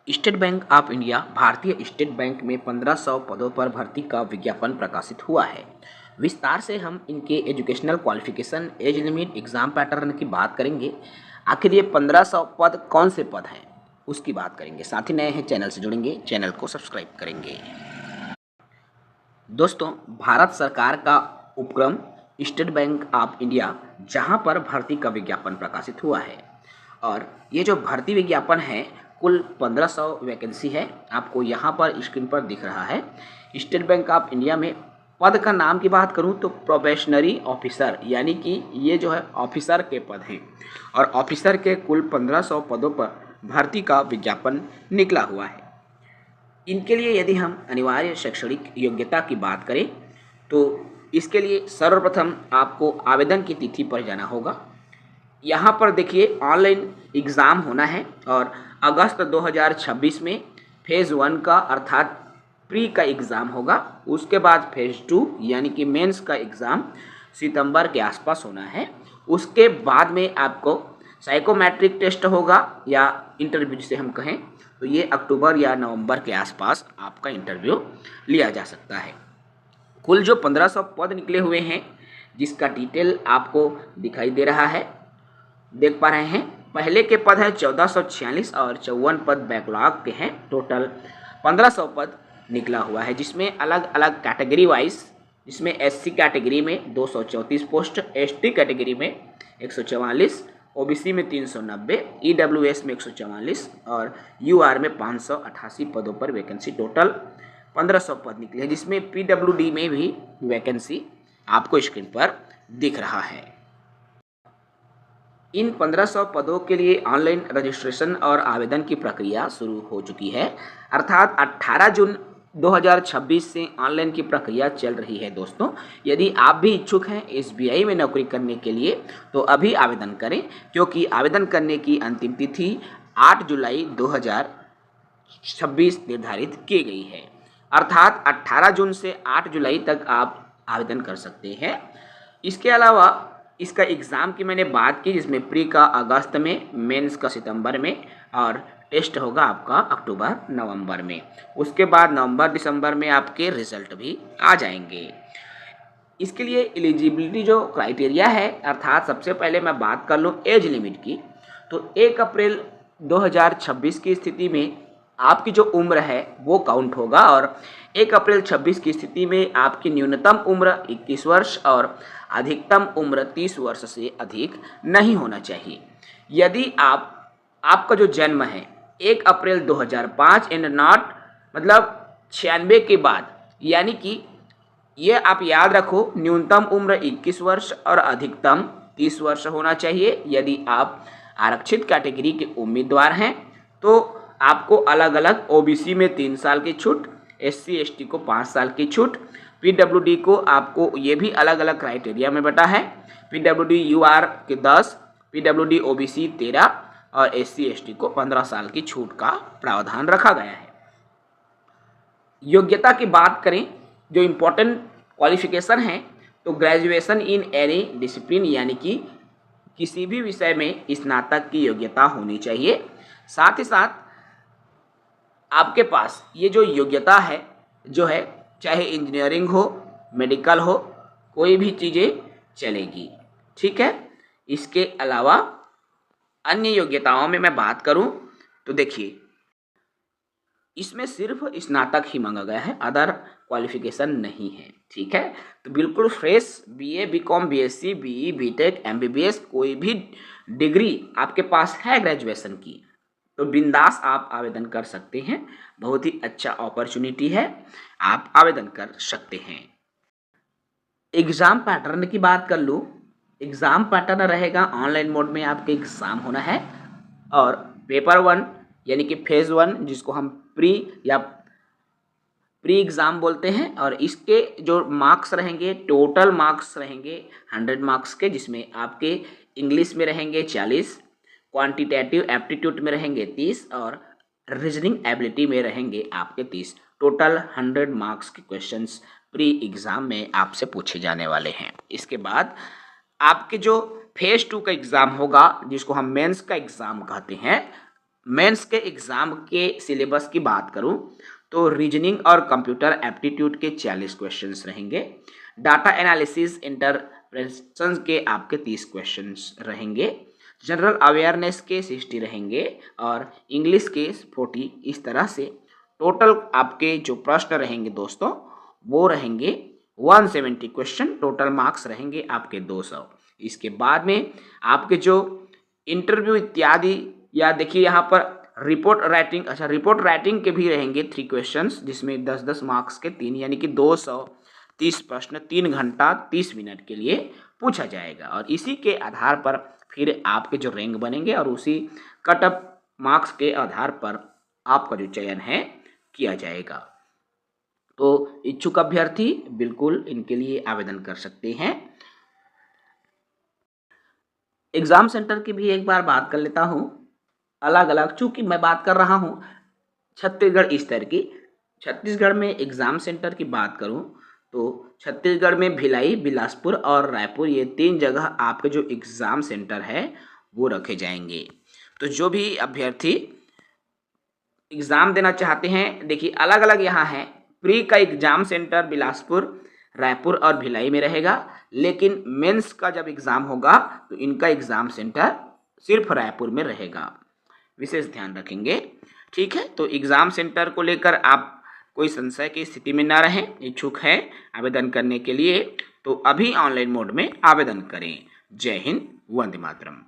State bank of India भारतीय state bank में 1500 पदों पर भर्ती का विज्ञापन प्रकाशित हुआ है। विस्तार से हम इनके educational qualification, age limit, exam pattern की बात करेंगे। आखिर ये 1500 पद कौन से पद हैं उसकी बात करेंगे। साथ ही नए हैं चैनल से जुड़ेंगे, चैनल को सब्सक्राइब करेंगे। दोस्तों, भारत सरकार का उपक्रम स्टेट बैंक ऑफ इंडिया जहां पर भर्ती का विज्ञापन प्रकाशित हुआ है और ये जो भर्ती विज्ञापन है कुल 1500 वैकेंसी है। आपको यहाँ पर स्क्रीन पर दिख रहा है। स्टेट बैंक ऑफ इंडिया में पद का नाम की बात करूँ तो प्रोबेशनरी ऑफिसर, यानी कि ये जो है ऑफिसर के पद हैं और ऑफिसर के कुल 1500 पदों पर भर्ती का विज्ञापन निकला हुआ है। इनके लिए यदि हम अनिवार्य शैक्षणिक योग्यता की बात करें तो इसके लिए सर्वप्रथम आपको आवेदन की तिथि पर जाना होगा। यहाँ पर देखिए ऑनलाइन एग्ज़ाम होना है और अगस्त 2026 में फेज़ 1 का अर्थात प्री का एग्ज़ाम होगा। उसके बाद फेज़ 2 यानी कि मेंस का एग्ज़ाम सितंबर के आसपास होना है। उसके बाद में आपको साइकोमेट्रिक टेस्ट होगा या इंटरव्यू जिसे हम कहें तो ये अक्टूबर या नवंबर के आसपास आपका इंटरव्यू लिया जा सकता है। कुल जो 1500 पद निकले हुए हैं जिसका डिटेल आपको दिखाई दे रहा है, देख पा रहे हैं। पहले के पद हैं 1446 और 54 पद बैकलॉग के हैं। टोटल 1500 पद निकला हुआ है जिसमें अलग अलग कैटेगरी वाइज, जिसमें एससी कैटेगरी में 234 पोस्ट, एसटी कैटेगरी में 144, ओबीसी में 390, ईडब्ल्यूएस में 144 और यूआर में 588 पदों पर वैकेंसी। टोटल 1500 पद निकले हैं जिसमें पीडब्ल्यूडी में भी वैकेंसी आपको स्क्रीन पर दिख रहा है। इन 1500 पदों के लिए ऑनलाइन रजिस्ट्रेशन और आवेदन की प्रक्रिया शुरू हो चुकी है, अर्थात 18 जून 2026 से ऑनलाइन की प्रक्रिया चल रही है। दोस्तों, यदि आप भी इच्छुक हैं एसबीआई में नौकरी करने के लिए तो अभी आवेदन करें, क्योंकि आवेदन करने की अंतिम तिथि 8 जुलाई 2026 निर्धारित की गई है। अर्थात 18 जून से 8 जुलाई तक आप आवेदन कर सकते हैं। इसके अलावा इसका एग्ज़ाम की मैंने बात की, जिसमें प्री का अगस्त में, मेंस का सितंबर में और टेस्ट होगा आपका अक्टूबर नवंबर में। उसके बाद नवंबर दिसंबर में आपके रिजल्ट भी आ जाएंगे। इसके लिए एलिजिबिलिटी जो क्राइटेरिया है, अर्थात सबसे पहले मैं बात कर लूँ एज लिमिट की, तो 1 अप्रैल 2026 की स्थिति में आपकी जो उम्र है वो काउंट होगा और 1 अप्रैल 26 की स्थिति में आपकी न्यूनतम उम्र 21 वर्ष और अधिकतम उम्र 30 वर्ष से अधिक नहीं होना चाहिए। यदि आपका जो जन्म है 1 अप्रैल 2005 एंड नॉट मतलब 96 के बाद, यानी कि ये आप याद रखो, न्यूनतम उम्र 21 वर्ष और अधिकतम 30 वर्ष होना चाहिए। यदि आप आरक्षित कैटेगरी के उम्मीदवार हैं तो आपको अलग अलग ओबीसी में 3 साल की छूट, एससी एसटी को 5 साल की छूट, पीडब्ल्यूडी को आपको ये भी अलग अलग क्राइटेरिया में बटा है। पीडब्ल्यूडी यूआर के 10, पीडब्ल्यूडी ओबीसी 13 और एससी एसटी को 15 साल की छूट का प्रावधान रखा गया है। योग्यता की बात करें, जो इम्पोर्टेंट क्वालिफिकेशन है तो ग्रेजुएशन इन एनी डिसिप्लिन, यानी कि किसी भी विषय में स्नातक की योग्यता होनी चाहिए। साथ ही साथ आपके पास ये जो योग्यता है जो है, चाहे इंजीनियरिंग हो, मेडिकल हो, कोई भी चीज़ें चलेगी, ठीक है। इसके अलावा अन्य योग्यताओं में मैं बात करूं तो देखिए इसमें सिर्फ स्नातक ही मांगा गया है, अदर क्वालिफिकेशन नहीं है, ठीक है। तो बिल्कुल fresh BA, BCom, BSc, BE, BTech, MBBS कोई भी डिग्री आपके पास है ग्रेजुएशन की तो बिंदास आप आवेदन कर सकते हैं। बहुत ही अच्छा अपॉर्चुनिटी है, आप आवेदन कर सकते हैं। एग्ज़ाम पैटर्न की बात कर लूँ, एग्ज़ाम पैटर्न रहेगा ऑनलाइन मोड में आपके एग्ज़ाम होना है और पेपर 1 यानी कि फेज़ 1 जिसको हम प्री एग्ज़ाम बोलते हैं, और इसके जो मार्क्स रहेंगे, टोटल मार्क्स रहेंगे 100 मार्क्स के, जिसमें आपके इंग्लिश में रहेंगे 40, क्वांटिटेटिव एप्टीट्यूड में रहेंगे 30 और रीजनिंग एबिलिटी में रहेंगे आपके 30। टोटल 100 मार्क्स के क्वेश्चंस प्री एग्ज़ाम में आपसे पूछे जाने वाले हैं। इसके बाद आपके जो फेज़ 2 का एग्ज़ाम होगा, जिसको हम मेंस का एग्ज़ाम कहते हैं, मेंस के एग्ज़ाम के सिलेबस की बात करूं तो रीजनिंग और कंप्यूटर एप्टीट्यूड के 40 क्वेश्चंस रहेंगे, डाटा एनालिसिस इंटरप्रेशन के आपके 30 क्वेश्चंस रहेंगे, जनरल अवेयरनेस के 60 रहेंगे और इंग्लिश के 40। इस तरह से टोटल आपके जो प्रश्न रहेंगे दोस्तों वो रहेंगे 170 क्वेश्चन, टोटल मार्क्स रहेंगे आपके 200। इसके बाद में आपके जो इंटरव्यू इत्यादि या देखिए यहाँ पर रिपोर्ट राइटिंग, अच्छा रिपोर्ट राइटिंग के भी रहेंगे 3 क्वेश्चंस जिसमें 10-10 मार्क्स के 3 यानी कि 230 प्रश्न 3 घंटा 30 मिनट के लिए पूछा जाएगा और इसी के आधार पर फिर आपके जो रैंक बनेंगे और उसी कट ऑफ मार्क्स के आधार पर आपका जो चयन है किया जाएगा। तो इच्छुक अभ्यर्थी बिल्कुल इनके लिए आवेदन कर सकते हैं। एग्ज़ाम सेंटर की भी एक बार बात कर लेता हूँ। अलग अलग, चूँकि मैं बात कर रहा हूँ छत्तीसगढ़ स्तर की, छत्तीसगढ़ में एग्ज़ाम सेंटर की बात करूँ तो छत्तीसगढ़ में भिलाई, बिलासपुर और रायपुर, ये 3 जगह आपके जो एग्ज़ाम सेंटर है वो रखे जाएंगे। तो जो भी अभ्यर्थी एग्ज़ाम देना चाहते हैं, देखिए अलग अलग यहाँ है। प्री का एग्ज़ाम सेंटर बिलासपुर, रायपुर और भिलाई में रहेगा, लेकिन मेंस का जब एग्ज़ाम होगा तो इनका एग्ज़ाम सेंटर सिर्फ रायपुर में रहेगा, विशेष ध्यान रखेंगे। ठीक है, तो एग्ज़ाम सेंटर को लेकर आप कोई संशय की स्थिति में ना रहें। इच्छुक है आवेदन करने के लिए तो अभी ऑनलाइन मोड में आवेदन करें। जय हिंद, वंदे मातरम।